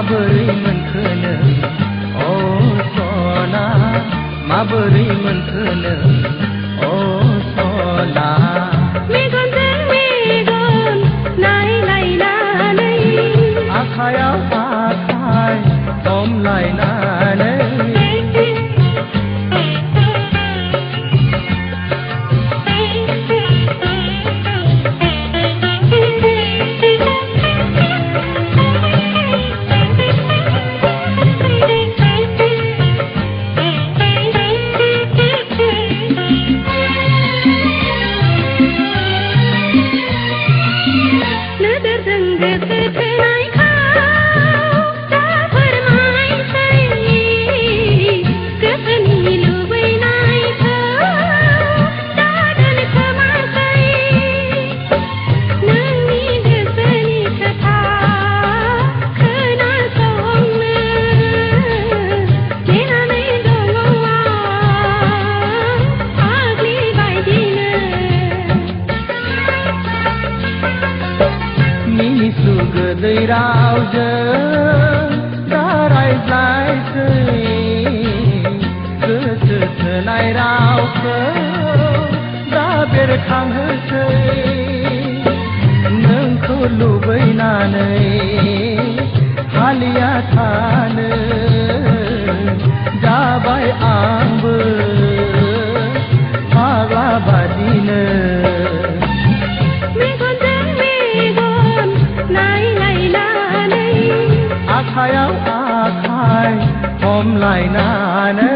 माबोरै मोनखो नों अ सना माबोरै मोनखो नों अ सना मेगनजों मेगन नायलायनानै आखायाव आखाय हमलायनानै गोदै रावजों दा रायज्लायसै गोसो थोनाय रावखौ दा बेरखांहोसै नोंखौ लुबैनानै हालिया थानो जाबाय आंबो फाग्ला बादिनो आखायाव आखाय हमलायनानै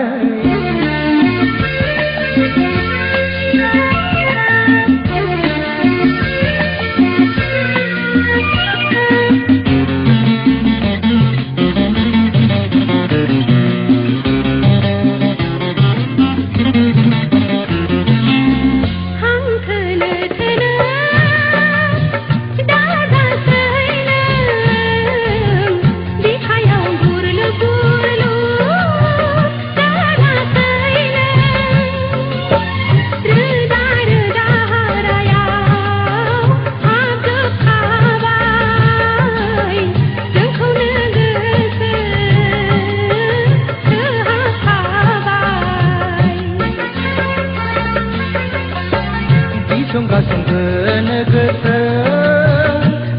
संगोनो गोसो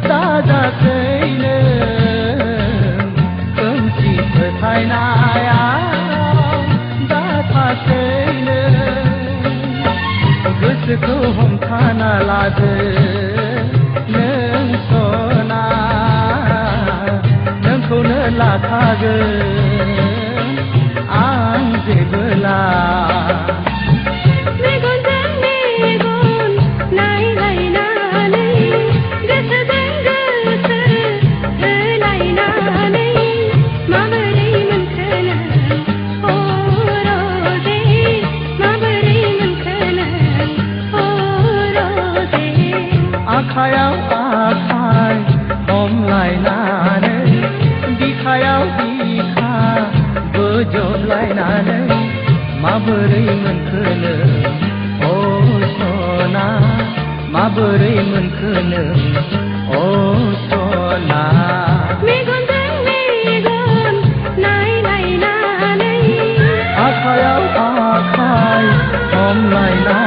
दाजासै नों खोमसि फोथायनायाव दाथासै नों गोसोखौ हमथाना लादो नों सना नोंखौनो लाखागोन आं जेबोला आखायाव आखाय हमलायनानै बिखायाव बिखा बोजबलायनानै माबोरै मोनखो नों अ सना माबोरै मोनखो नों अ सना मेगनजों मेगन नायलायनानै आखायाव आखाय हमलायनानै